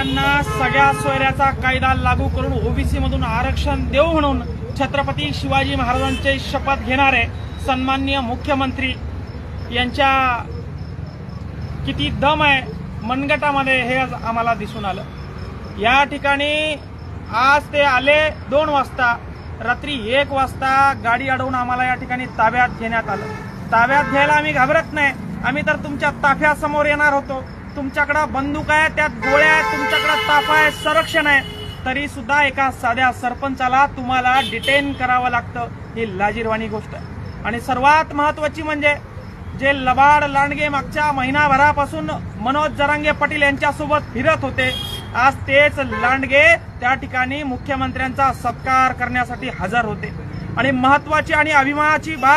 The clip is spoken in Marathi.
त्यांना सगळ्या सोयऱ्याचा कायदा लागू करून ओबीसी मधून आरक्षण देऊ म्हणून छत्रपती शिवाजी महाराजांचे शपथ घेणारे सन्माननीय मुख्यमंत्री यांच्या किती दम आहे मनगटामध्ये हे आम्हाला दिसून आलं। या ठिकाणी आज ते आले 2 वाजता, रात्री 1 वाजता गाडी अडवून आम्हाला या ठिकाणी ताब्यात घेण्यात आलं। ताब्यात घ्यायला आम्ही घाबरत नाही, आम्ही तर तुमच्या ताफ्यासमोर येणार होतो। तुमच्याकडे बंदूक आहे, त्यात गोळ्या आहेत, तुमच्याकडे ताफा आहे, संरक्षण आहे, तरी सुद्धा एका साध्या सरपंचाला तुम्हाला डिटेन करावं लागतं, ही लाजिरवाणी गोष्ट आहे। आणि सर्वात महत्वाची म्हणजे जे लबाड लांडगे मागच्या महिनाभरापासून मनोज जरांगे पाटील यांच्यासोबत फिरत होते, आज तेच लांडगे त्या ठिकाणी मुख्यमंत्र्यांचा सत्कार करण्यासाठी हजर होते। आणि महत्वाची आणि अभिमानाची बाब